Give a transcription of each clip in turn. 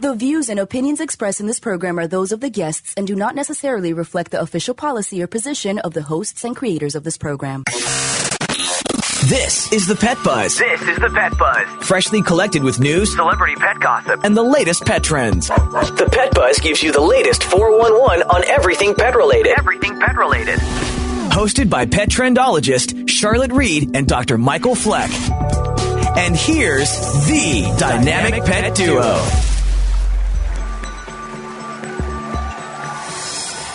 The views and opinions expressed in this program are those of the guests and do not necessarily reflect the official policy or position of the hosts and creators of this program. This is the Pet Buzz. This is the Pet Buzz. Freshly collected with news, celebrity pet gossip, and the latest pet trends. The Pet Buzz gives you the latest 411 on everything pet related. Everything pet related. Hosted by pet trendologist Charlotte Reed and Dr. Michael Fleck. And here's the Dynamic Pet Duo.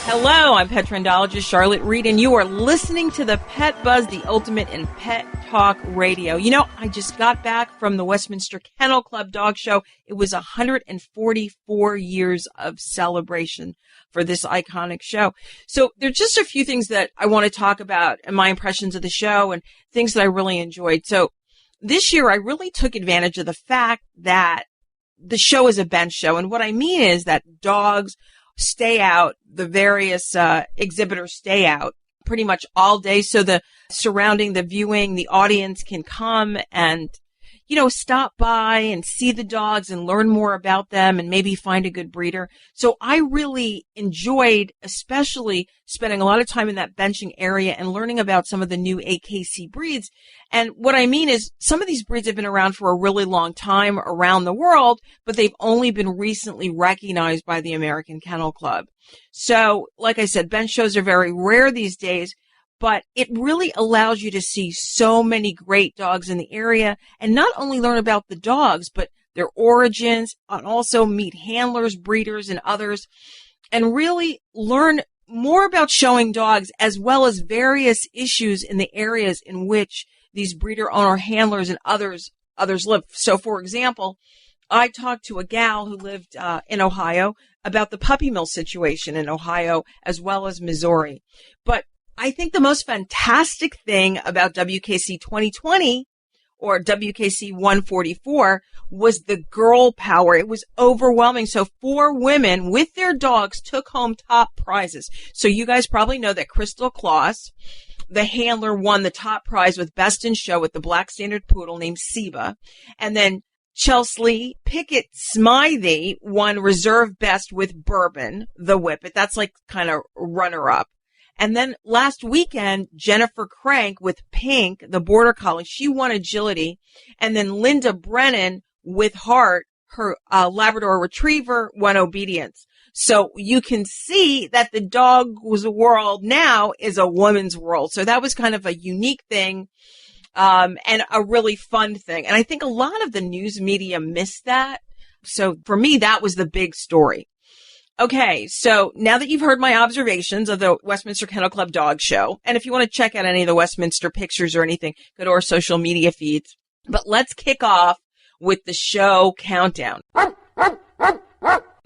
Hello, I'm pet trendologist Charlotte Reed, and you are listening to the Pet Buzz, the ultimate in pet talk radio. You know, I just got back from the Westminster Kennel Club Dog Show. It was 144 years of celebration for this iconic show. So there's just a few things that I want to talk about and my impressions of the show and things that I really enjoyed. So this year, I really took advantage of the fact that the show is a bench show. And what I mean is that dogs stay out, the various exhibitors stay out pretty much all day. So the surrounding the viewing, the audience can come and, you know, stop by and see the dogs and learn more about them and maybe find a good breeder. So I really enjoyed, especially spending a lot of time in that benching area and learning about some of the new AKC breeds. And what I mean is some of these breeds have been around for a really long time around the world, but they've only been recently recognized by the American Kennel Club. So, like I said, bench shows are very rare these days, but it really allows you to see so many great dogs in the area and not only learn about the dogs, but their origins, and also meet handlers, breeders, and others, and really learn more about showing dogs as well as various issues in the areas in which these breeder owner handlers and others live. So, for example, I talked to a gal who lived in Ohio about the puppy mill situation in Ohio as well as Missouri. But I think the most fantastic thing about WKC 2020 or WKC 144 was the girl power. It was overwhelming. So 4 women with their dogs took home top prizes. So you guys probably know that Crystal Kloss, the handler, won the top prize with Best in Show with the Black Standard Poodle named Siba. And then Chelsea Pickett Smythe won Reserve Best with Bourbon, the Whippet. That's like kind of runner-up. And then last weekend, Jennifer Crank with Pink, the Border Collie, she won Agility. And then Linda Brennan with Heart, her Labrador Retriever, won Obedience. So you can see that the dog's world now is a woman's world. So that was kind of a unique thing. And a really fun thing. And I think a lot of the news media missed that. So for me, that was the big story. Okay, so now that you've heard my observations of the Westminster Kennel Club Dog Show, and if you want to check out any of the Westminster pictures or anything, go to our social media feeds. But let's kick off with the show countdown.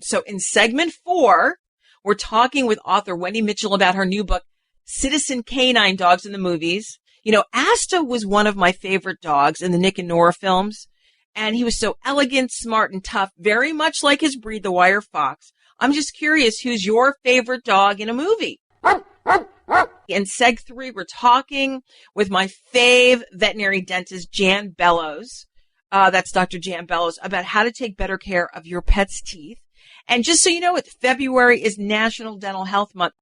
So in segment 4, we're talking with author Wendy Mitchell about her new book, Citizen Canine Dogs in the Movies. You know, Asta was one of my favorite dogs in the Nick and Nora films, and he was so elegant, smart, and tough, very much like his breed, the Wire Fox. I'm just curious, who's your favorite dog in a movie? In Seg 3, we're talking with my fave veterinary dentist, Jan Bellows. That's Dr. Jan Bellows, about how to take better care of your pet's teeth. And just so you know, February is National Dental Health Month.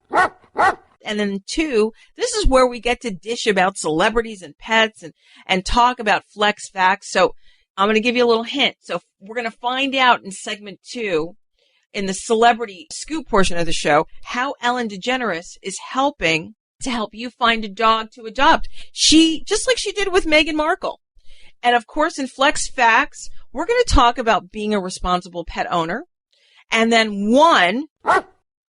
And then 2, this is where we get to dish about celebrities and pets and talk about flex facts. So I'm going to give you a little hint. So we're going to find out in segment 2, in the celebrity scoop portion of the show, how Ellen DeGeneres is helping to help you find a dog to adopt. Just like she did with Meghan Markle. And of course, in Flex Facts, we're going to talk about being a responsible pet owner. And then 1,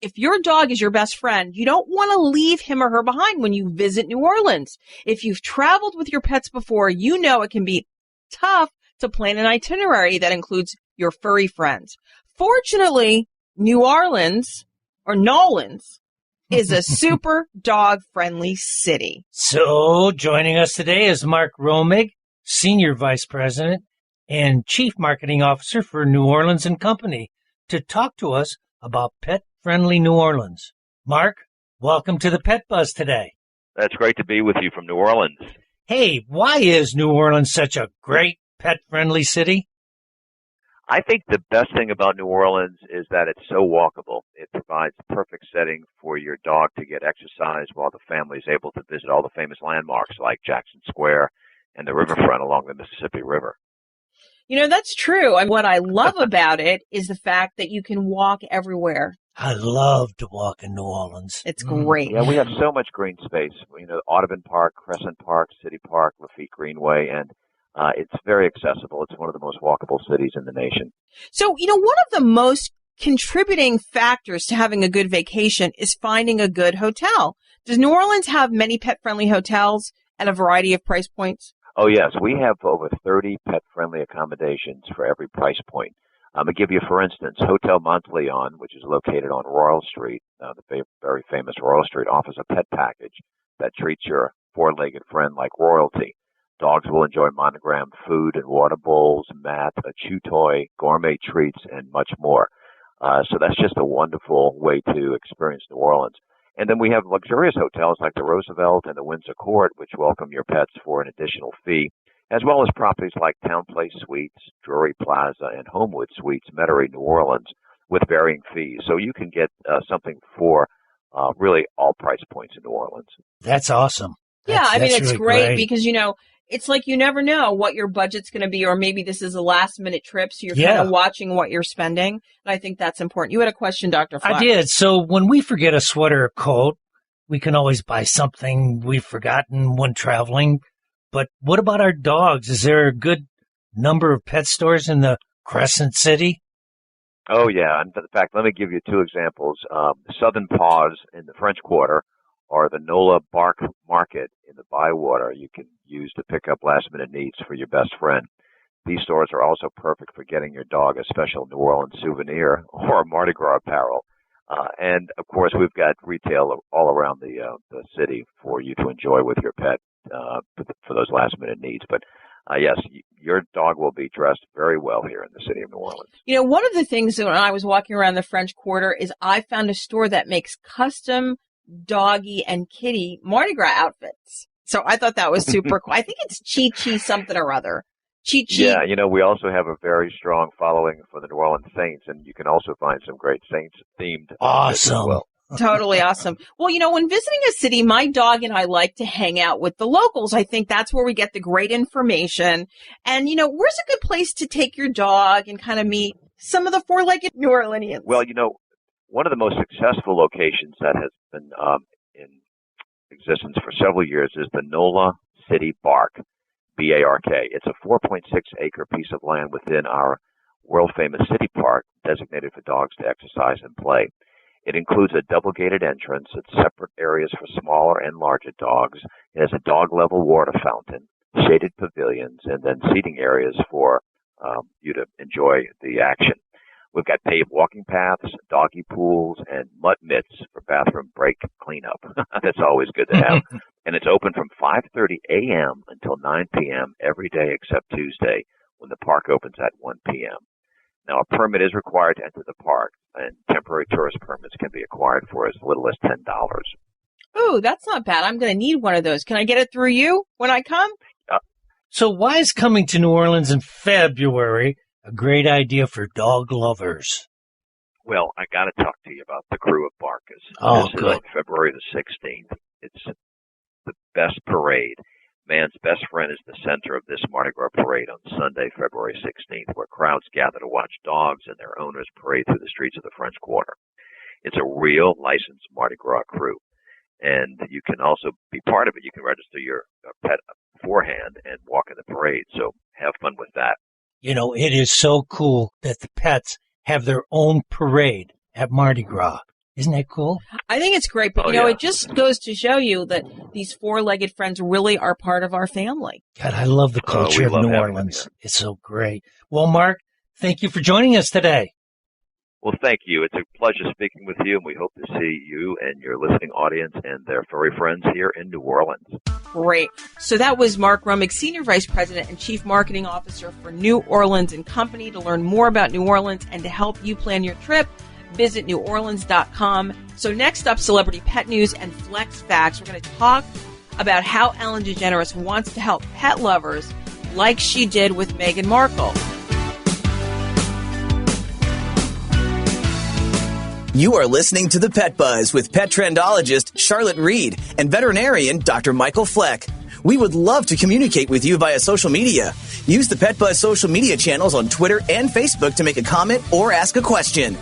if your dog is your best friend, you don't want to leave him or her behind when you visit New Orleans. If you've traveled with your pets before, you know it can be tough to plan an itinerary that includes your furry friends. Fortunately, New Orleans, or Nolans, is a super dog-friendly city. So, joining us today is Mark Romig, Senior Vice President and Chief Marketing Officer for New Orleans and Company, to talk to us about pet-friendly New Orleans. Mark, welcome to the Pet Buzz today. That's great to be with you from New Orleans. Hey, why is New Orleans such a great pet-friendly city? I think the best thing about New Orleans is that it's so walkable. It provides the perfect setting for your dog to get exercise while the family is able to visit all the famous landmarks like Jackson Square and the riverfront along the Mississippi River. That's true. And what I love about it is the fact that you can walk everywhere. I love to walk in New Orleans. It's great. Yeah, we have so much green space. Audubon Park, Crescent Park, City Park, Lafitte Greenway, and it's very accessible. It's one of the most walkable cities in the nation. So, one of the most contributing factors to having a good vacation is finding a good hotel. Does New Orleans have many pet-friendly hotels at a variety of price points? Oh, yes. We have over 30 pet-friendly accommodations for every price point. I'm going to give you, for instance, Hotel Monteleone, which is located on Royal Street. The very famous Royal Street offers a pet package that treats your four-legged friend like royalty. Dogs will enjoy monogrammed food and water bowls, mats, a chew toy, gourmet treats, and much more. So that's just a wonderful way to experience New Orleans. And then we have luxurious hotels like the Roosevelt and the Windsor Court, which welcome your pets for an additional fee, as well as properties like Town Place Suites, Drury Plaza, and Homewood Suites, Metairie, New Orleans, with varying fees. So you can get something for really all price points in New Orleans. That's awesome. Yeah, it's really great because, it's like you never know what your budget's going to be, or maybe this is a last-minute trip, so you're kind of watching what you're spending. And I think that's important. You had a question, Dr. Fleck. I did. So when we forget a sweater or coat, we can always buy something we've forgotten when traveling. But what about our dogs? Is there a good number of pet stores in the Crescent City? Oh, yeah. In fact, let me give you two examples. Southern Paws in the French Quarter, or the NOLA Bark Market in the Bywater you can use to pick up last-minute needs for your best friend. These stores are also perfect for getting your dog a special New Orleans souvenir or Mardi Gras apparel. And, of course, we've got retail all around the city for you to enjoy with your pet for those last-minute needs. But, yes, your dog will be dressed very well here in the city of New Orleans. One of the things that when I was walking around the French Quarter is I found a store that makes custom doggy and kitty Mardi Gras outfits. So I thought that was super cool. I think it's Chi-Chi something or other. Chi-Chi. Yeah, we also have a very strong following for the New Orleans Saints, and you can also find some great Saints-themed outfits as well. Totally awesome. Well, when visiting a city, my dog and I like to hang out with the locals. I think that's where we get the great information. And, where's a good place to take your dog and kind of meet some of the four-legged New Orleanians? Well, one of the most successful locations that has been in existence for several years is the NOLA City Bark, B-A-R-K. It's a 4.6-acre piece of land within our world-famous city park designated for dogs to exercise and play. It includes a double-gated entrance and separate areas for smaller and larger dogs. It has a dog-level water fountain, shaded pavilions, and then seating areas for you to enjoy the action. We've got paved walking paths, doggy pools, and mud mitts for bathroom break cleanup. That's always good to have. And it's open from 5:30 a.m. until 9 p.m. every day except Tuesday, when the park opens at 1 p.m. Now, a permit is required to enter the park, and temporary tourist permits can be acquired for as little as $10. Ooh, that's not bad. I'm going to need one of those. Can I get it through you when I come? So why is coming to New Orleans in February a great idea for dog lovers? Well, I got to talk to you about the Crew of Barkas. Oh, this good. is on February the 16th. It's the best parade. Man's best friend is the center of this Mardi Gras parade on Sunday, February 16th, where crowds gather to watch dogs and their owners parade through the streets of the French Quarter. It's a real licensed Mardi Gras crew, and you can also be part of it. You can register your pet beforehand and walk in the parade, so have fun with that. It is so cool that the pets have their own parade at Mardi Gras. Isn't that cool? I think it's great, but it just goes to show you that these four-legged friends really are part of our family. God, I love the culture of New Orleans. It's so great. Well, Mark, thank you for joining us today. Well, thank you. It's a pleasure speaking with you, and we hope to see you and your listening audience and their furry friends here in New Orleans. Great. So that was Mark Rumig, Senior Vice President and Chief Marketing Officer for New Orleans & Company. To learn more about New Orleans and to help you plan your trip, visit neworleans.com. So next up, celebrity pet news and flex facts. We're going to talk about how Ellen DeGeneres wants to help pet lovers like she did with Meghan Markle. You are listening to The Pet Buzz with pet trendologist Charlotte Reed and veterinarian Dr. Michael Fleck. We would love to communicate with you via social media. Use the Pet Buzz social media channels on Twitter and Facebook to make a comment or ask a question.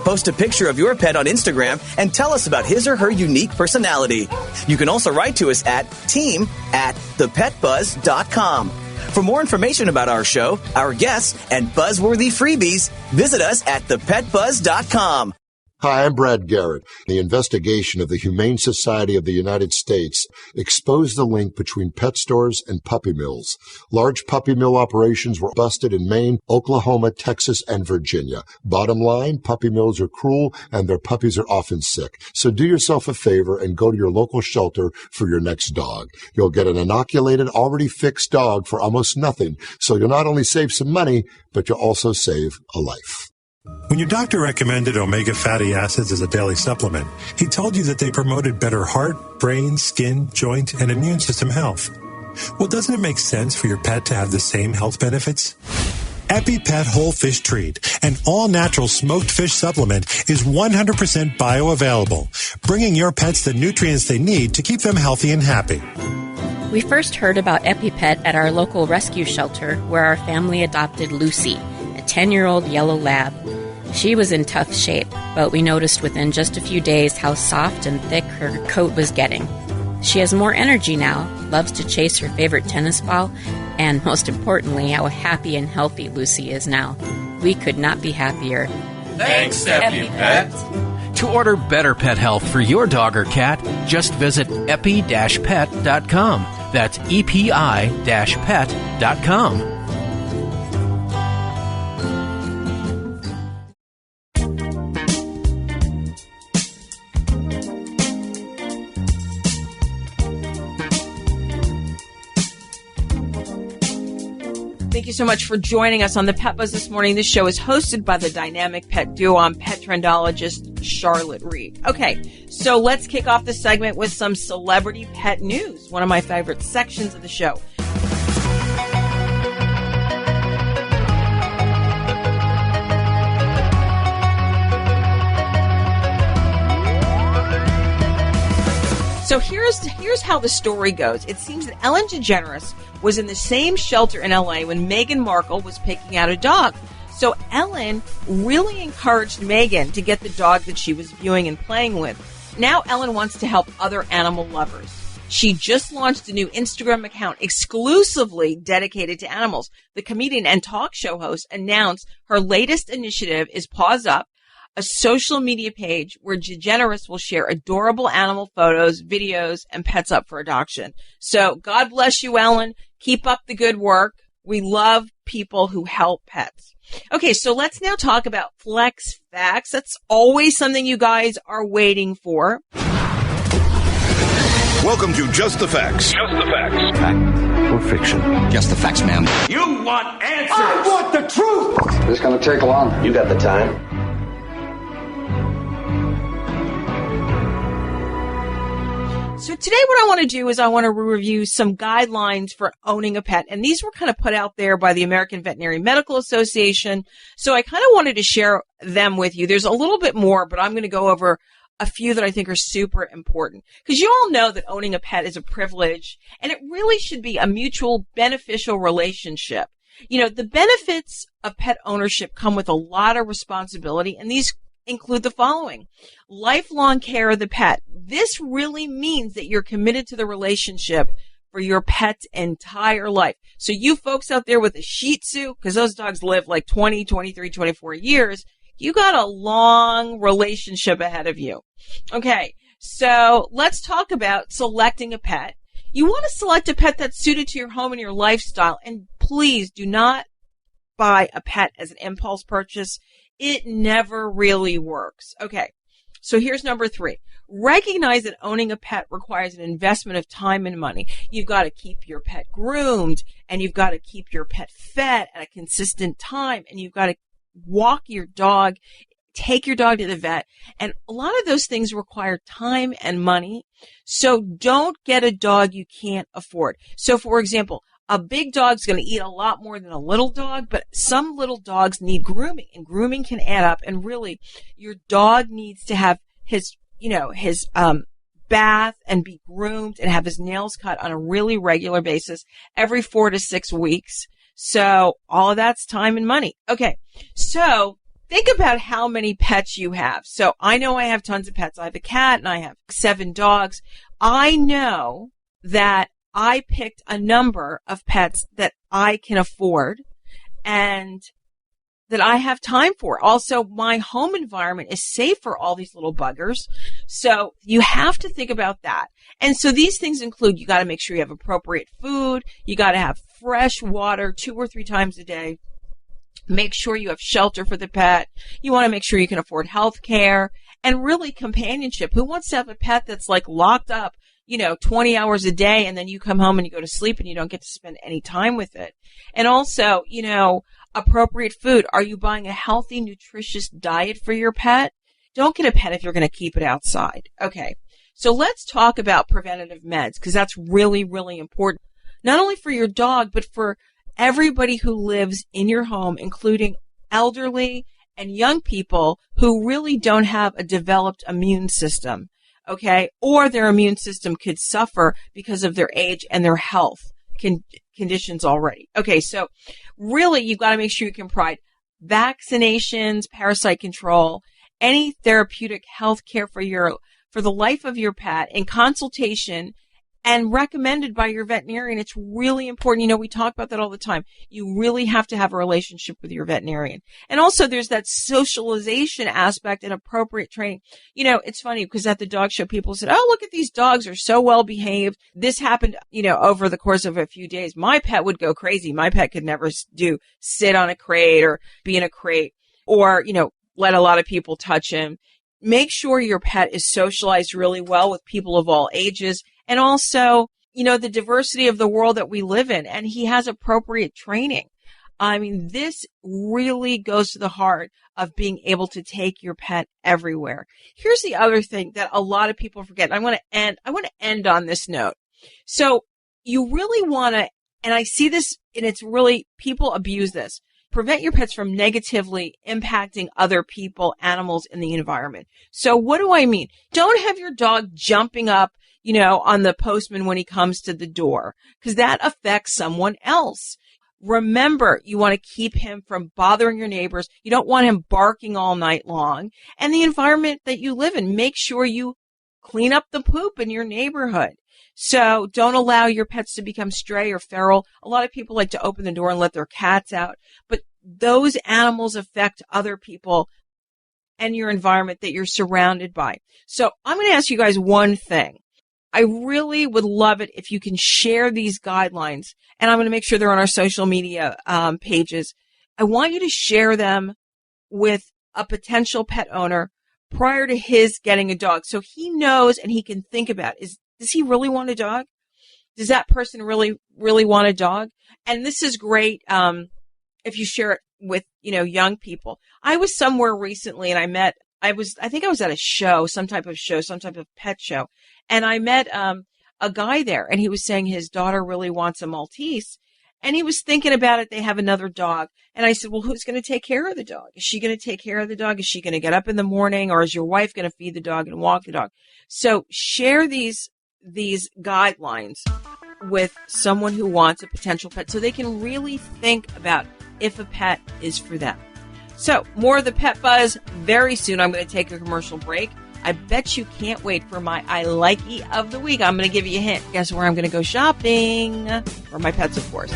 Post a picture of your pet on Instagram and tell us about his or her unique personality. You can also write to us at team@thepetbuzz.com. For more information about our show, our guests, and buzzworthy freebies, visit us at thepetbuzz.com. Hi, I'm Brad Garrett. The investigation of the Humane Society of the United States exposed the link between pet stores and puppy mills. Large puppy mill operations were busted in Maine, Oklahoma, Texas, and Virginia. Bottom line, puppy mills are cruel and their puppies are often sick. So do yourself a favor and go to your local shelter for your next dog. You'll get an inoculated, already fixed dog for almost nothing. So you'll not only save some money, but you'll also save a life. When your doctor recommended omega fatty acids as a daily supplement, he told you that they promoted better heart, brain, skin, joint, and immune system health. Well, doesn't it make sense for your pet to have the same health benefits? EpiPet Whole Fish Treat, an all-natural smoked fish supplement, is 100% bioavailable, bringing your pets the nutrients they need to keep them healthy and happy. We first heard about EpiPet at our local rescue shelter where our family adopted Lucy, a 10-year-old yellow lab. She was in tough shape, but we noticed within just a few days how soft and thick her coat was getting. She has more energy now, loves to chase her favorite tennis ball, and most importantly, how happy and healthy Lucy is now. We could not be happier. Thanks, EpiPet. To order better pet health for your dog or cat, just visit epi-pet.com. That's epi-pet.com. Thank you so much for joining us on the Pet Buzz this morning. This show is hosted by the dynamic pet duo. I'm pet trendologist Charlotte Reed. Okay, so let's kick off the segment with some celebrity pet news, one of my favorite sections of the show. So here's how the story goes. It seems that Ellen DeGeneres was in the same shelter in LA when Meghan Markle was picking out a dog. So Ellen really encouraged Meghan to get the dog that she was viewing and playing with. Now Ellen wants to help other animal lovers. She just launched a new Instagram account exclusively dedicated to animals. The comedian and talk show host announced her latest initiative is Paws Up, a social media page where DeGeneres will share adorable animal photos, videos, and pets up for adoption. So God bless you, Ellen. Keep up the good work. We love people who help pets. Okay, so let's now talk about Flex Facts. That's always something you guys are waiting for. Welcome to Just the Facts. Just the Facts. Fact or fiction? Just the facts, ma'am. You want answers. I want the truth. This is going to take long. You got the time. So today what I want to do is I want to review some guidelines for owning a pet. And these were kind of put out there by the American Veterinary Medical Association. So I kind of wanted to share them with you. There's a little bit more, but I'm going to go over a few that I think are super important. Because you all know that owning a pet is a privilege, and it really should be a mutual beneficial relationship. You know, the benefits of pet ownership come with a lot of responsibility, and these include the following. Lifelong care of the pet. This really means that you're committed to the relationship for your pet's entire life. So you folks out there with a Shih Tzu, because those dogs live like 20, 23, 24 years, you got a long relationship ahead of you. Okay, so let's talk about selecting a pet. You want to select a pet that's suited to your home and your lifestyle. And please do not buy a pet as an impulse purchase. It never really works. Okay, so here's number 3. Recognize that owning a pet requires an investment of time and money. You've got to keep your pet groomed, and you've got to keep your pet fed at a consistent time, and you've got to walk your dog, take your dog to the vet. And a lot of those things require time and money. So don't get a dog you can't afford. So for example, a big dog's going to eat a lot more than a little dog, but some little dogs need grooming, and grooming can add up. And really, your dog needs to have his bath and be groomed and have his nails cut on a really regular basis every 4 to 6 weeks. So all of that's time and money. Okay. So think about how many pets you have. So I know I have tons of pets. I have a cat and I have 7 dogs. I know that I picked a number of pets that I can afford and that I have time for. Also, my home environment is safe for all these little buggers. So you have to think about that. And so these things include, you got to make sure you have appropriate food. You got to have fresh water 2 or 3 times a day. Make sure you have shelter for the pet. You want to make sure you can afford health care and really companionship. Who wants to have a pet that's like locked up, 20 hours a day, and then you come home and you go to sleep and you don't get to spend any time with it? And also, appropriate food. Are you buying a healthy, nutritious diet for your pet? Don't get a pet if you're going to keep it outside. Okay. So let's talk about preventative meds, because that's really, really important. Not only for your dog, but for everybody who lives in your home, including elderly and young people who really don't have a developed immune system. Okay. Or their immune system could suffer because of their age and their health conditions already. Okay. So really, you've got to make sure you can provide vaccinations, parasite control, any therapeutic health care for the life of your pet in consultation and recommended by your veterinarian. It's really important. We talk about that all the time. You really have to have a relationship with your veterinarian. And also there's that socialization aspect and appropriate training. It's funny because at the dog show, people said, oh, look at these dogs are so well behaved. This happened, over the course of a few days. My pet would go crazy. My pet could never sit on a crate or be in a crate or, let a lot of people touch him. Make sure your pet is socialized really well with people of all ages. And also, the diversity of the world that we live in, and he has appropriate training. I mean, this really goes to the heart of being able to take your pet everywhere. Here's the other thing that a lot of people forget. I want to end on this note. So you really want to, and I see this, and it's really, people abuse this. Prevent your pets from negatively impacting other people, animals, and the environment. So what do I mean? Don't have your dog jumping up, on the postman when he comes to the door, because that affects someone else. Remember, you want to keep him from bothering your neighbors. You don't want him barking all night long. And the environment that you live in, make sure you clean up the poop in your neighborhood. So don't allow your pets to become stray or feral. A lot of people like to open the door and let their cats out, but those animals affect other people and your environment that you're surrounded by. So I'm going to ask you guys one thing. I really would love it if you can share these guidelines, and I'm going to make sure they're on our social media pages. I want you to share them with a potential pet owner prior to his getting a dog, so he knows and he can think about, does he really want a dog? Does that person really, really want a dog? And this is great if you share it with, young people. I was somewhere recently and I think I was at a show, some type of pet show. And I met a guy there, and he was saying his daughter really wants a Maltese. And he was thinking about it. They have another dog. And I said, well, who's going to take care of the dog? Is she going to take care of the dog? Is she going to get up in the morning, or is your wife going to feed the dog and walk the dog? So share these guidelines with someone who wants a potential pet so they can really think about if a pet is for them. So more of the Pet Buzz very soon. I'm going to take a commercial break. I bet you can't wait for my I Likey of the week. I'm going to give you a hint. Guess where I'm going to go shopping? For my pets, of course.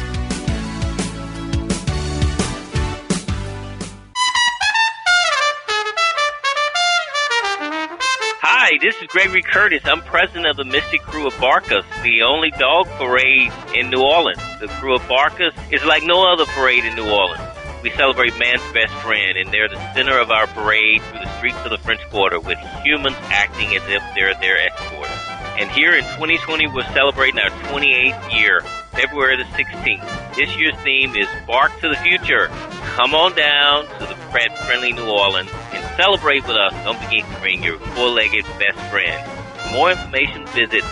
Hi, this is Gregory Curtis. I'm president of the Mystic Crew of Barcus, the only dog parade in New Orleans. The Crew of Barcus is like no other parade in New Orleans. We celebrate man's best friend, and they're the center of our parade through the streets of the French Quarter, with humans acting as if they're their escorts. And here in 2020, we're celebrating our 28th year, February the 16th. This year's theme is Bark to the Future. Come on down to the pet-friendly New Orleans and celebrate with us. Don't forget to bring your four-legged best friend. For more information, visit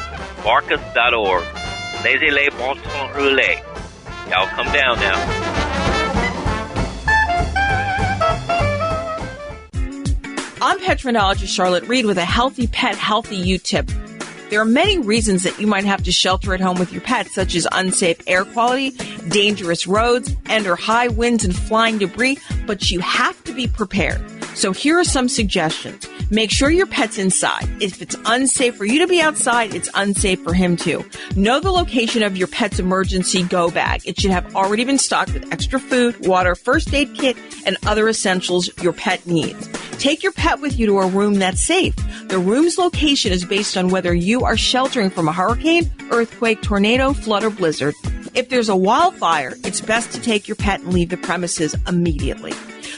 barcus.org. Laissez-les bon temps rouler. Y'all come down now. I'm pet trendologist Charlotte Reed with a Healthy Pet, Healthy You tip. There are many reasons that you might have to shelter at home with your pet, such as unsafe air quality, dangerous roads, and or high winds and flying debris, but you have to be prepared. So here are some suggestions. Make sure your pet's inside. If it's unsafe for you to be outside, it's unsafe for him too. Know the location of your pet's emergency go bag. It should have already been stocked with extra food, water, first aid kit, and other essentials your pet needs. Take your pet with you to a room that's safe. The room's location is based on whether you are sheltering from a hurricane, earthquake, tornado, flood, or blizzard. If there's a wildfire, it's best to take your pet and leave the premises immediately.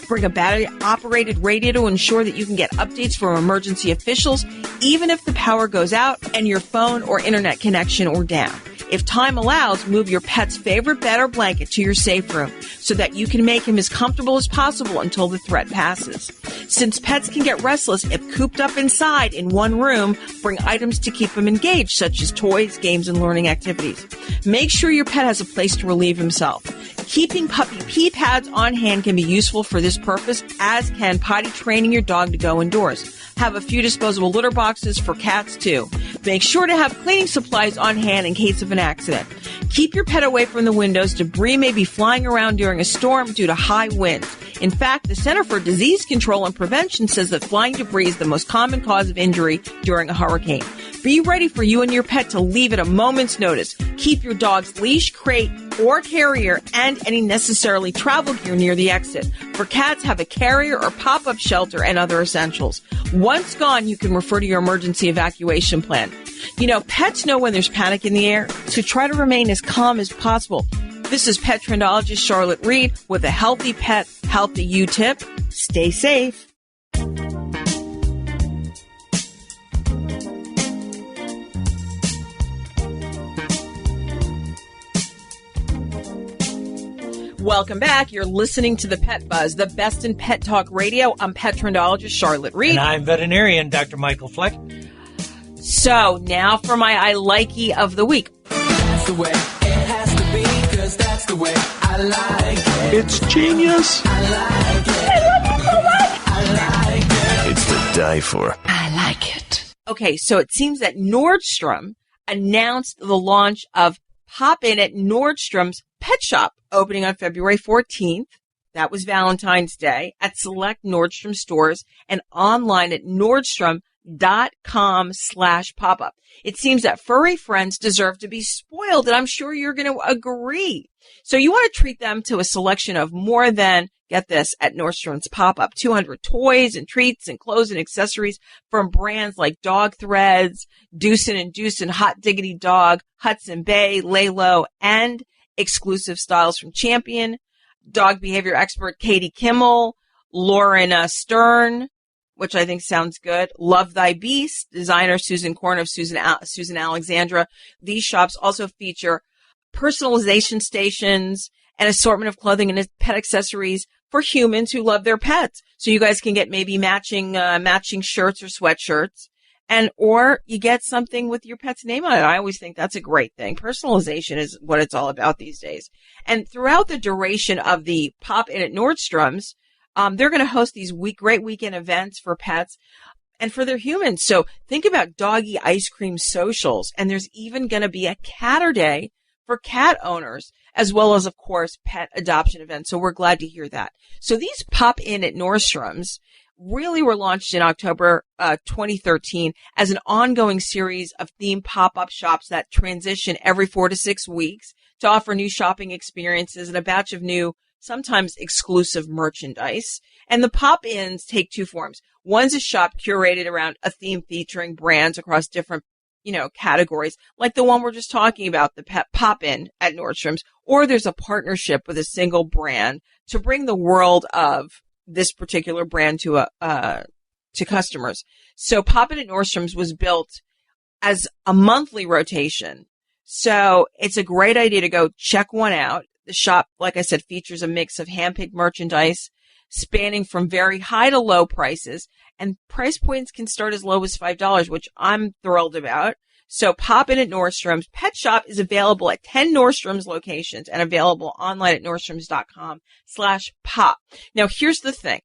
Bring a battery-operated radio to ensure that you can get updates from emergency officials, even if the power goes out and your phone or internet connection are down. If time allows, move your pet's favorite bed or blanket to your safe room so that you can make him as comfortable as possible until the threat passes. Since pets can get restless if cooped up inside in one room, bring items to keep him engaged, such as toys, games, and learning activities. Make sure your pet has a place to relieve himself. Keeping puppy pee pads on hand can be useful for this purpose, as can potty training your dog to go indoors. Have a few disposable litter boxes for cats, too. Make sure to have cleaning supplies on hand in case of an accident. Keep your pet away from the windows. Debris may be flying around during a storm due to high winds. In fact, the Center for Disease Control and Prevention says that flying debris is the most common cause of injury during a hurricane. Be ready for you and your pet to leave at a moment's notice. Keep your dog's leash, crate, or carrier and any necessarily travel gear near the exit. For cats, have a carrier or pop-up shelter and other essentials. Once gone, you can refer to your emergency evacuation plan. You know, pets know when there's panic in the air, so try to remain as calm as possible. This is pet trendologist Charlotte Reed with a Healthy Pet, Healthy You tip. Stay safe. Welcome back. You're listening to The Pet Buzz, the best in pet talk radio. I'm pet trendologist Charlotte Reed. And I'm veterinarian Dr. Michael Fleck. So now for my I Likey of the week. That's the way it has to be, 'cause that's the way I like it. It's genius. I like it. I like it. It's to die for. I like it. Okay, so it seems that Nordstrom announced the launch of Pop In at Nordstrom's Pet Shop, opening on February 14th. That was Valentine's Day at select Nordstrom stores and online at Nordstrom.com/popup. It seems that furry friends deserve to be spoiled, and I'm sure you're going to agree. So you want to treat them to a selection of more than, get this, at Nordstrom's pop-up, 200 toys and treats and clothes and accessories from brands like Dog Threads, Deucin' and Deucin', Hot Diggity Dog, Hudson Bay, Lalo, and exclusive styles from Champion, dog behavior expert Katie Kimmel, Lauren Stern, which I think sounds good. Love Thy Beast, designer Susan Korn of Susan Alexandra. These shops also feature personalization stations, an assortment of clothing and pet accessories for humans who love their pets. So you guys can get maybe matching shirts or sweatshirts, and or you get something with your pet's name on it. I always think that's a great thing. Personalization is what it's all about these days. And throughout the duration of the Pop In at Nordstrom's, they're going to host these great weekend events for pets and for their humans. So think about doggy ice cream socials, and there's even going to be a Catter Day for cat owners, as well as, of course, pet adoption events. So we're glad to hear that. So these Pop In at Nordstrom's really were launched in October 2013 as an ongoing series of themed pop-up shops that transition every 4 to 6 weeks to offer new shopping experiences and a batch of new, sometimes exclusive merchandise. And the pop-ins take two forms. One's a shop curated around a theme featuring brands across different, categories, like the one we're just talking about, the pet pop-in at Nordstrom's, or there's a partnership with a single brand to bring the world of this particular brand to customers. So Pop-In at Nordstrom's was built as a monthly rotation. So it's a great idea to go check one out. The shop, like I said, features a mix of hand-picked merchandise spanning from very high to low prices, and price points can start as low as $5, which I'm thrilled about. So pop in at Nordstrom's. Pet Shop is available at 10 Nordstrom's locations and available online at Nordstrom's.com/pop. Now, here's the thing.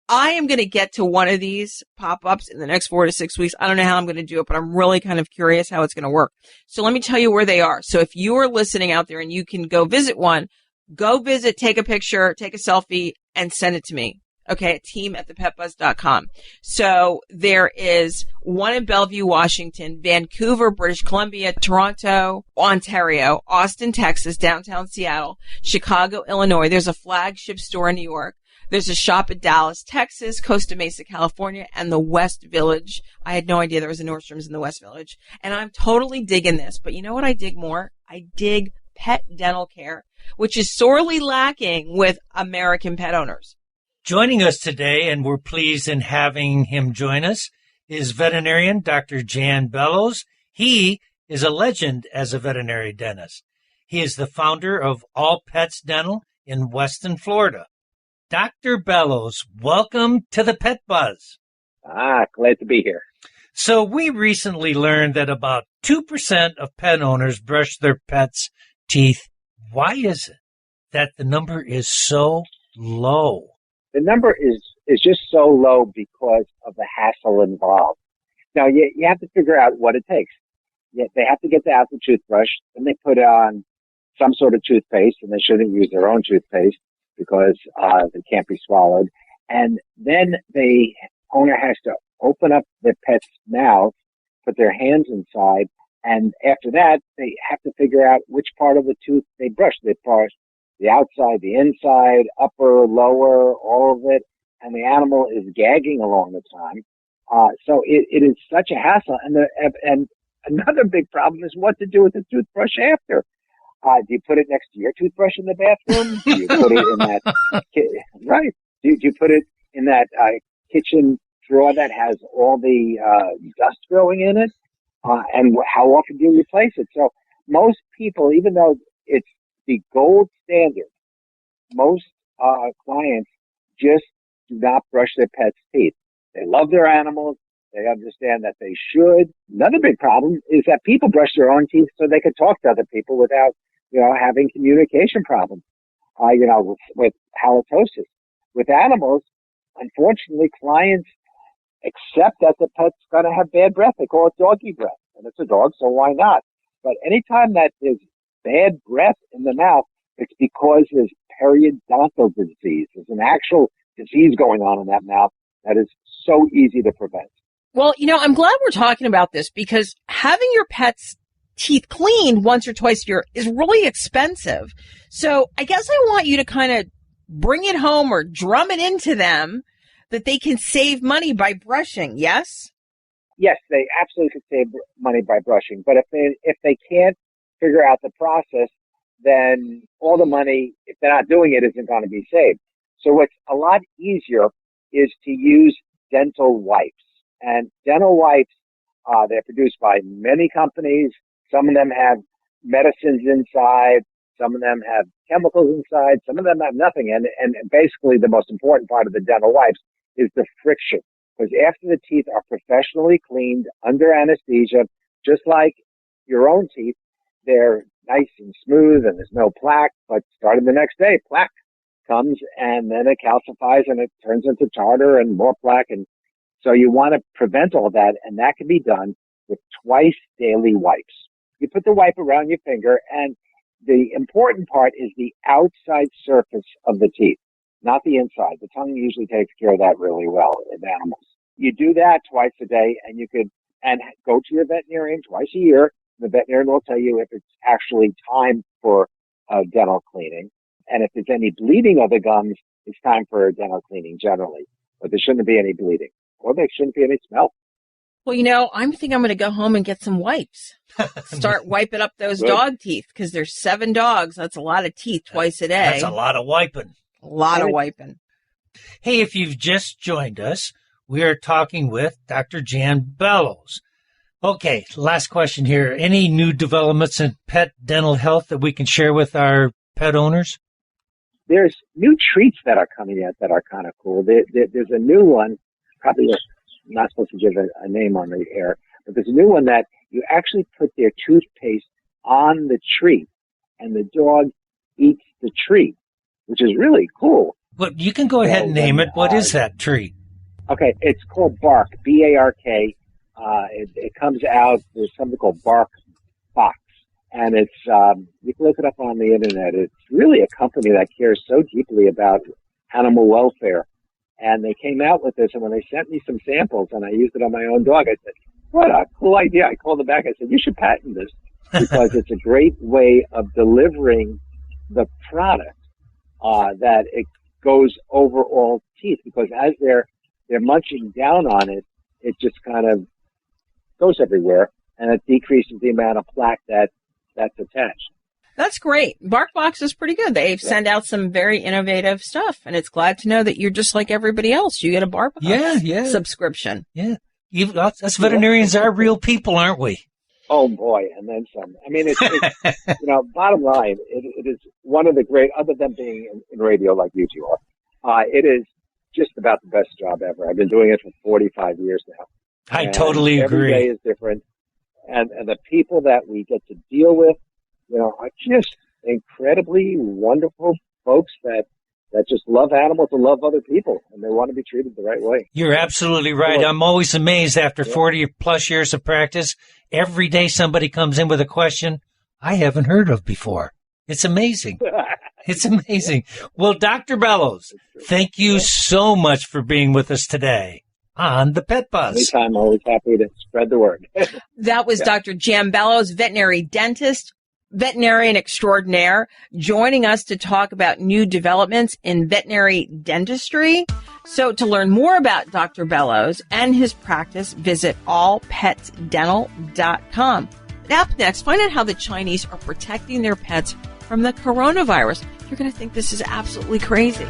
I am going to get to one of these pop-ups in the next 4 to 6 weeks. I don't know how I'm going to do it, but I'm really kind of curious how it's going to work. So let me tell you where they are. So if you are listening out there and you can go visit one, go visit, take a picture, take a selfie, and send it to me. Okay, at team@thepetbuzz.com. So there is one in Bellevue, Washington, Vancouver, British Columbia, Toronto, Ontario, Austin, Texas, downtown Seattle, Chicago, Illinois. There's a flagship store in New York. There's a shop at Dallas, Texas, Costa Mesa, California, and the West Village. I had no idea there was a Nordstrom's in the West Village. And I'm totally digging this. But you know what I dig more? I dig pet dental care, which is sorely lacking with American pet owners. Joining us today, and we're pleased in having him join us, is veterinarian Dr. Jan Bellows. He is a legend as a veterinary dentist. He is the founder of All Pets Dental in Weston, Florida. Dr. Bellows, welcome to the Pet Buzz. Glad to be here. So we recently learned that about 2% of pet owners brush their pets' teeth. Why is it that the number is so low? The number is just so low because of the hassle involved. Now, you have to figure out what it takes. They have to get out the toothbrush, then they put on some sort of toothpaste, and they shouldn't use their own toothpaste because they can't be swallowed. And then the owner has to open up the pet's mouth, put their hands inside, and after that, they have to figure out which part of the tooth they brush. They brush the outside, the inside, upper, lower, all of it, and the animal is gagging along the time. So it is such a hassle. And another big problem is what to do with the toothbrush after. Do you put it next to your toothbrush in the bathroom? Do you put it in that right? Do you put it in that kitchen drawer that has all the dust growing in it? And how often do you replace it? So most people, even though it's the gold standard, most clients just do not brush their pets' teeth. They love their animals. They understand that they should. Another big problem is that people brush their own teeth so they can talk to other people without, having communication problems, with halitosis. With animals, unfortunately, clients accept that the pet's going to have bad breath. They call it doggy breath, and it's a dog, so why not? But anytime that there's bad breath in the mouth, it's because there's periodontal disease. There's an actual disease going on in that mouth that is so easy to prevent. Well, I'm glad we're talking about this because having your pet's teeth cleaned once or twice a year is really expensive. So I guess I want you to kind of bring it home or drum it into them that they can save money by brushing, yes? Yes, they absolutely can save money by brushing. But if they can't figure out the process, then all the money, if they're not doing it, isn't going to be saved. So what's a lot easier is to use dental wipes. And dental wipes, they're produced by many companies. Some of them have medicines inside. Some of them have chemicals inside. Some of them have nothing. And basically the most important part of the dental wipes is the friction. Because after the teeth are professionally cleaned under anesthesia, just like your own teeth, they're nice and smooth and there's no plaque. But starting the next day, plaque comes and then it calcifies and it turns into tartar and more plaque. And so you want to prevent all that, and that can be done with twice daily wipes. You put the wipe around your finger, and the important part is the outside surface of the teeth, not the inside. The tongue usually takes care of that really well in animals. You do that twice a day, and you could go to your veterinarian twice a year. The veterinarian will tell you if it's actually time for dental cleaning. And if there's any bleeding of the gums, it's time for dental cleaning generally. But there shouldn't be any bleeding. Or there shouldn't be any smell. Well, I'm going to go home and get some wipes. Start wiping up those dog teeth because there's 7 dogs. That's a lot of teeth twice a day. That's a lot of wiping. A lot of wiping. Hey, if you've just joined us, we are talking with Dr. Jan Bellows. Okay, last question here. Any new developments in pet dental health that we can share with our pet owners? There's new treats that are coming out that are kind of cool. There's a new one, probably I'm not supposed to give a name on the air, but there's a new one that you actually put their toothpaste on the treat, and the dog eats the treat, which is really cool. But you can go ahead and name it. What is that treat? Okay, it's called Bark, B-A-R-K. It comes out, there's something called Bark Box, and it's, you can look it up on the internet. It's really a company that cares so deeply about animal welfare. And they came out with this, and when they sent me some samples and I used it on my own dog, I said, what a cool idea. I called them back. I said, you should patent this because it's a great way of delivering the product that it goes over all teeth, because as they're munching down on it, it just kind of goes everywhere, and it decreases the amount of plaque that's attached. That's great. BarkBox is pretty good. They send out some very innovative stuff, and it's glad to know that you're just like everybody else. You get a BarkBox subscription. Yeah. Us veterinarians are real people, aren't we? Oh, boy, and then some. I mean, it's bottom line, it is one of the great, other than being in radio like you two are, it is just about the best job ever. I've been doing it for 45 years now. I totally agree. Every day is different, and the people that we get to deal with, are just incredibly wonderful folks that just love animals and love other people, and they want to be treated the right way. You're absolutely right. Sure. I'm always amazed after 40 plus years of practice. Every day somebody comes in with a question I haven't heard of before. It's amazing. It's amazing. Well, Dr. Bellows, thank you so much for being with us today on the Pet Buzz. Anytime, always happy to spread the word. That was Dr. Jan Bellows, veterinary dentist, veterinarian extraordinaire, joining us to talk about new developments in veterinary dentistry. So to learn more about Dr. Bellows and his practice, visit allpetsdental.com. Up next, find out how the Chinese are protecting their pets from the coronavirus. You're going to think this is absolutely crazy.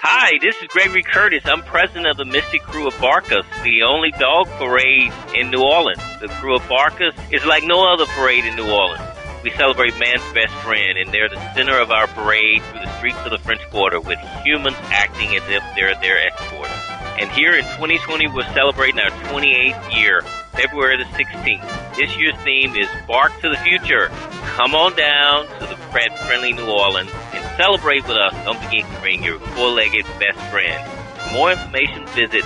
Hi, this is Gregory Curtis. I'm president of the Mystic Crew of Barkus, the only dog parade in New Orleans. The Crew of Barkus is like no other parade in New Orleans. We celebrate man's best friend, and they're the center of our parade through the streets of the French Quarter with humans acting as if they're their escorts. And here in 2020, we're celebrating our 28th year, February the 16th. This year's theme is Bark to the Future. Come on down to the pet-friendly New Orleans and celebrate with us. Don't forget to bring your four-legged best friend. For more information, visit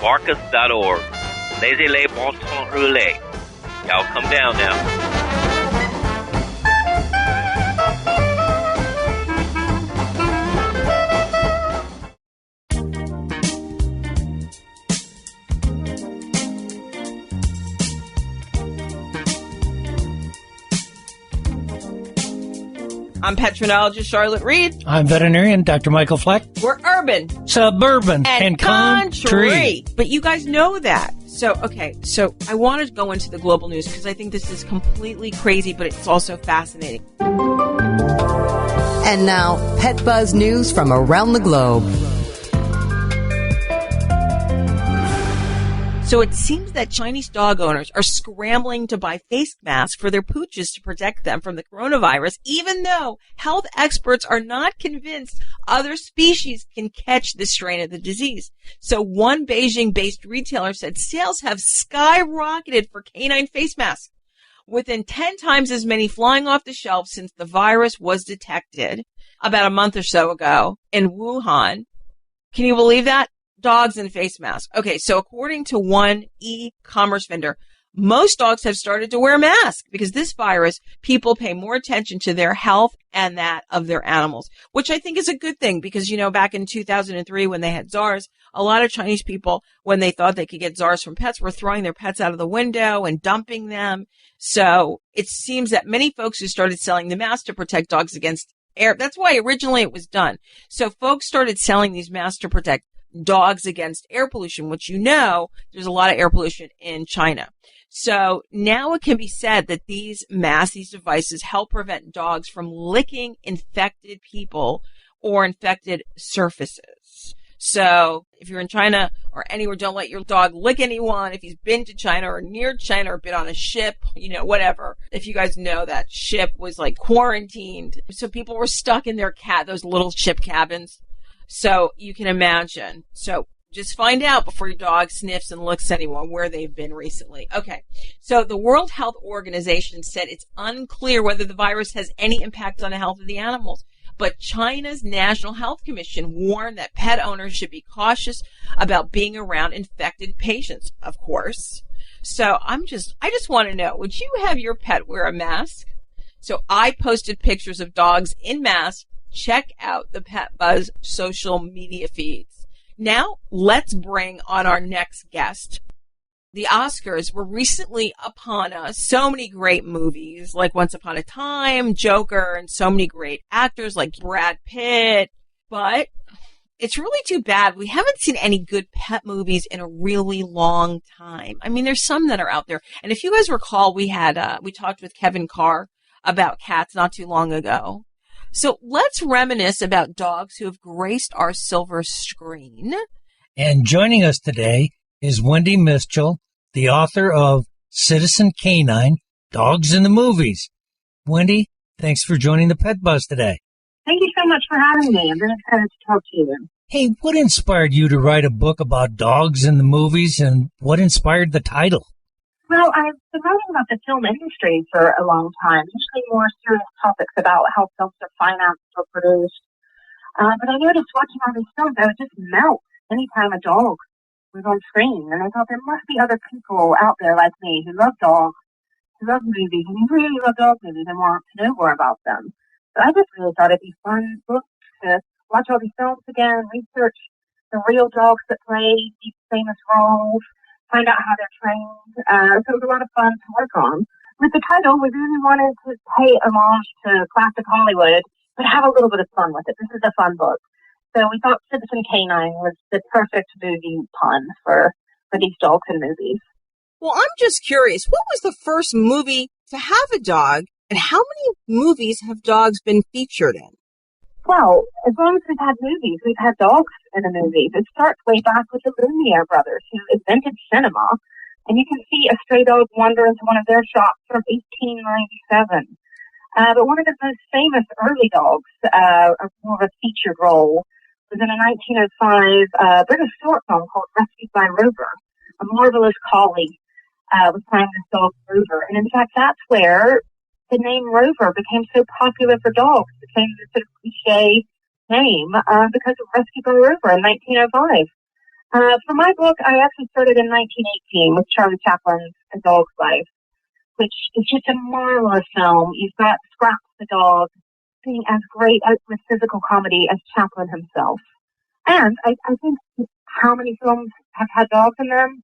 barkus.org. Laissez-les bon temps rouler. Y'all come down now. I'm petronologist Charlotte Reed. I'm veterinarian Dr. Michael Fleck. We're urban, suburban, and country. But you guys know that. So I wanted to go into the global news because I think this is completely crazy, but it's also fascinating. And now, Pet Buzz news from around the globe. So it seems that Chinese dog owners are scrambling to buy face masks for their pooches to protect them from the coronavirus, even though health experts are not convinced other species can catch this strain of the disease. So one Beijing-based retailer said sales have skyrocketed for canine face masks, within 10 times as many flying off the shelves since the virus was detected about a month or so ago in Wuhan. Can you believe that? Dogs and face masks. Okay, so according to one e-commerce vendor, most dogs have started to wear masks because this virus, people pay more attention to their health and that of their animals, which I think is a good thing because, back in 2003 when they had SARS, a lot of Chinese people, when they thought they could get SARS from pets, were throwing their pets out of the window and dumping them. So it seems that many folks who started selling the masks to protect dogs against air, that's why originally it was done. So folks started selling these masks to protect dogs against air pollution, which there's a lot of air pollution in China. So now it can be said that these devices help prevent dogs from licking infected people or infected surfaces. So if you're in China or anywhere, don't let your dog lick anyone. If he's been to China or near China or been on a ship, whatever. If you guys know, that ship was like quarantined. So people were stuck in their those little ship cabins. So you can imagine. So just find out before your dog sniffs and licks anyone where they've been recently. Okay. So the World Health Organization said it's unclear whether the virus has any impact on the health of the animals. But China's National Health Commission warned that pet owners should be cautious about being around infected patients, of course. So I just want to know, would you have your pet wear a mask? So I posted pictures of dogs in masks. Check out the ThePetBuzz social media feeds. Now let's bring on our next guest. The Oscars were recently upon us. So many great movies like Once Upon a Time, Joker, and so many great actors like Brad Pitt. But it's really too bad we haven't seen any good pet movies in a really long time. I mean, there's some that are out there. And if you guys recall, we talked with Kevin Carr about cats not too long ago. So let's reminisce about dogs who have graced our silver screen. And joining us today is Wendy Mitchell, the author of Citizen Canine, Dogs in the Movies. Wendy, thanks for joining the ThePetBuzz today. Thank you so much for having me. I'm very excited to talk to you. Hey, what inspired you to write a book about dogs in the movies, and what inspired the title? Well, I've been writing about the film industry for a long time, usually more serious topics about how films are financed or produced. But I noticed watching all these films, I would just melt anytime a dog was on screen. And I thought there must be other people out there like me who love dogs, who love movies, and who really love dog movies and want to know more about them. So I just really thought it'd be fun book to watch all these films again, research the real dogs that play these famous roles, find out how they're trained. So it was a lot of fun to work on. With the title, we really wanted to pay homage to classic Hollywood, but have a little bit of fun with it. This is a fun book. So we thought Citizen Canine was the perfect movie pun for these dogs in movies. Well, I'm just curious, what was the first movie to have a dog, and how many movies have dogs been featured in? Well, as long as we've had movies, we've had dogs in the movies. It starts way back with the Lumiere brothers, who invented cinema. And you can see a stray dog wander into one of their shops from 1897. But one of the most famous early dogs, more of a featured role, was in a 1905 British short film called Rescued by Rover. A marvelous collie was playing this dog, Rover. And in fact, that's where the name Rover became so popular for dogs. It became this sort of cliche name because of Rescued by Rover in 1905. For my book, I actually started in 1918 with Charlie Chaplin's A Dog's Life, which is just a marvelous film. You've got Scraps the dog being as great with physical comedy as Chaplin himself. And I think how many films have had dogs in them,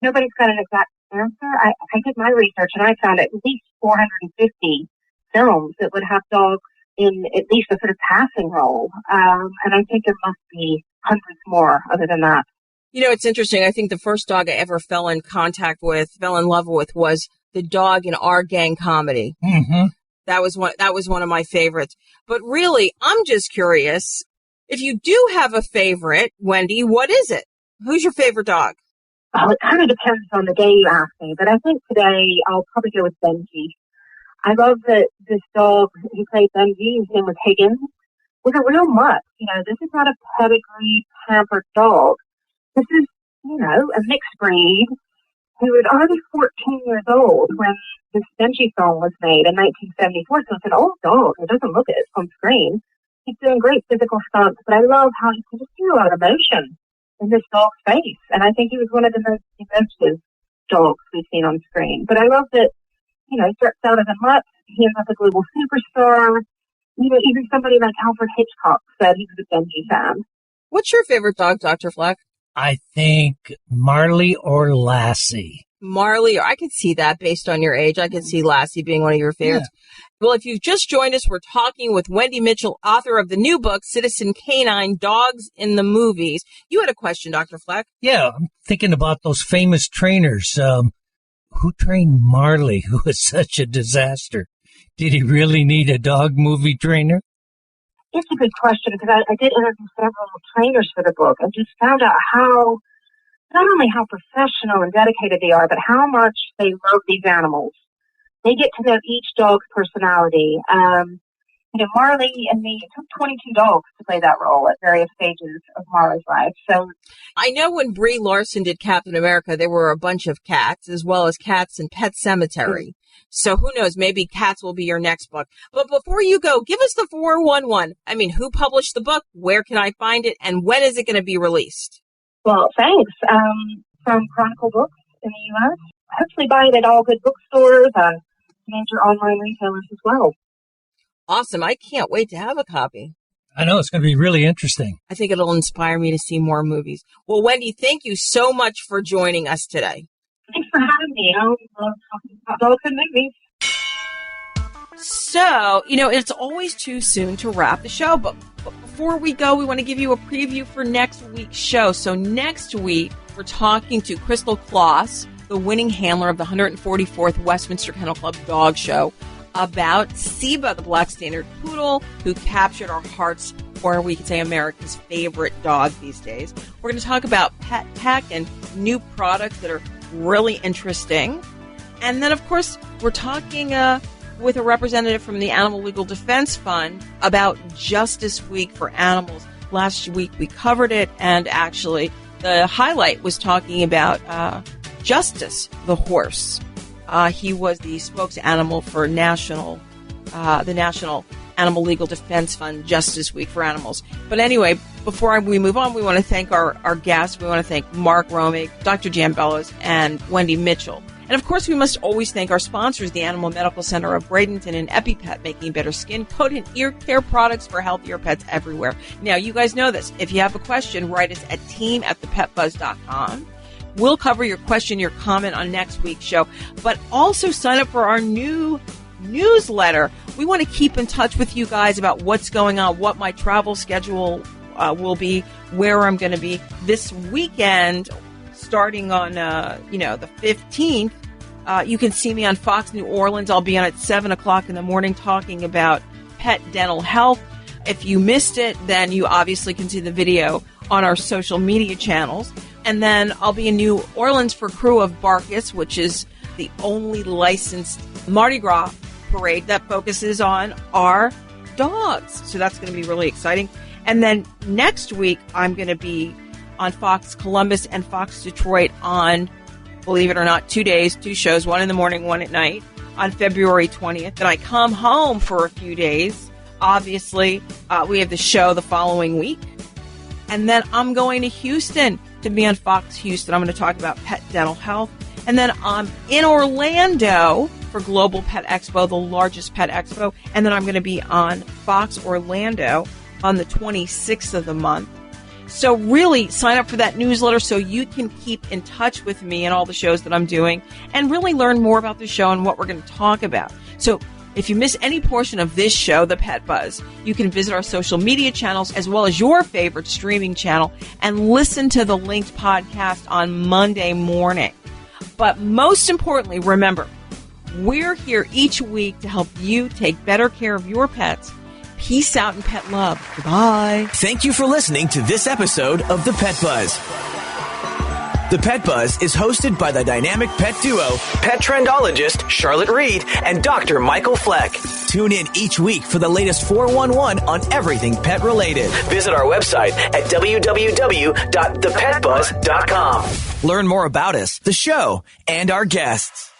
nobody's got an exact answer. I did my research and I found at least 450 films that would have dogs in at least a sort of passing role. And I think there must be hundreds more other than that. You know, it's interesting. I think the first dog I ever fell in love with was the dog in Our Gang Comedy. Mm-hmm. That was one of my favorites. But really, I'm just curious, if you do have a favorite, Wendy, what is it? Who's your favorite dog? Well, it kind of depends on the day you ask me, but I think today I'll probably go with Benji. I love that this dog who played Benji, his name was Higgins, was a real mutt. You know, this is not a pedigree pampered dog. This is, a mixed breed who was already 14 years old when this Benji film was made in 1974. So it's an old dog. It doesn't look it on screen. He's doing great physical stunts, but I love how you can just see a lot of emotion in this dog's face. And I think he was one of the most emotive dogs we've seen on screen. But I love that, he starts out as a mutt. He ends up a global superstar. Even somebody like Alfred Hitchcock said he was a Benji fan. What's your favorite dog, Dr. Fleck? I think Marley or Lassie. Marley, I can see that based on your age. I can see Lassie being one of your favorites. Yeah. Well, if you've just joined us, we're talking with Wendy Mitchell, author of the new book, Citizen Canine, Dogs in the Movies. You had a question, Dr. Fleck. Yeah, I'm thinking about those famous trainers. Who trained Marley, who was such a disaster? Did he really need a dog movie trainer? It's a good question because I did interview several trainers for the book and just found out how, not only how professional and dedicated they are, but how much they love these animals. They get to know each dog's personality. Marley and me, it took 22 dogs to play that role at various stages of Marley's life. So I know when Brie Larson did Captain America, there were a bunch of cats, as well as Cats in Pet Sematary. So who knows, maybe cats will be your next book. But before you go, give us the 411. I mean, who published the book? Where can I find it? And when is it going to be released? Well, thanks. From Chronicle Books in the U.S. Hopefully buy it at all good bookstores and major online retailers as well. Awesome. I can't wait to have a copy. I know, it's going to be really interesting. I think it'll inspire me to see more movies. Well, Wendy, thank you so much for joining us today. Thanks for having me. I always love talking about dogs and movies. So, it's always too soon to wrap the show, but before we go, we want to give you a preview for next week's show. So next week, we're talking to Crystal Kloss, the winning handler of the 144th Westminster Kennel Club Dog Show, about Siba, the Black Standard Poodle, who captured our hearts, or we could say America's favorite dog these days. We're going to talk about pet tech and new products that are really interesting. And then, of course, we're talking with a representative from the Animal Legal Defense Fund about Justice Week for Animals. Last week we covered it, and actually the highlight was talking about Justice, the horse. He was the spokes animal for the National Animal Legal Defense Fund Justice Week for Animals. But anyway, before we move on, we want to thank our guests. We want to thank Mark Romig, Dr. Jan Bellows, and Wendy Mitchell. And of course, we must always thank our sponsors, the Animal Medical Center of Bradenton and EpiPet, making better skin, coat, and ear care products for healthier pets everywhere. Now, you guys know this. If you have a question, write us at team@thepetbuzz.com. We'll cover your question, your comment on next week's show. But also sign up for our new newsletter. We want to keep in touch with you guys about what's going on, what my travel schedule will be, where I'm going to be this weekend. Starting on, the 15th, you can see me on Fox New Orleans. I'll be on at 7 o'clock in the morning talking about pet dental health. If you missed it, then you obviously can see the video on our social media channels. And then I'll be in New Orleans for Crew of Barkus, which is the only licensed Mardi Gras parade that focuses on our dogs. So that's going to be really exciting. And then next week, I'm going to be on Fox Columbus and Fox Detroit on, believe it or not, 2 days, 2 shows, one in the morning, one at night, on February 20th. Then I come home for a few days. Obviously, we have the show the following week. And then I'm going to Houston to be on Fox Houston. I'm going to talk about pet dental health. And then I'm in Orlando for Global Pet Expo, the largest pet expo. And then I'm going to be on Fox Orlando on the 26th of the month. So really sign up for that newsletter so you can keep in touch with me and all the shows that I'm doing and really learn more about the show and what we're going to talk about. So if you miss any portion of this show, The Pet Buzz, you can visit our social media channels as well as your favorite streaming channel and listen to the linked podcast on Monday morning. But most importantly, remember, we're here each week to help you take better care of your pets. Peace out and pet love. Goodbye. Thank you for listening to this episode of The Pet Buzz. The Pet Buzz is hosted by the dynamic pet duo, pet trendologist Charlotte Reed and Dr. Michael Fleck. Tune in each week for the latest 411 on everything pet related. Visit our website at www.thepetbuzz.com. Learn more about us, the show, and our guests.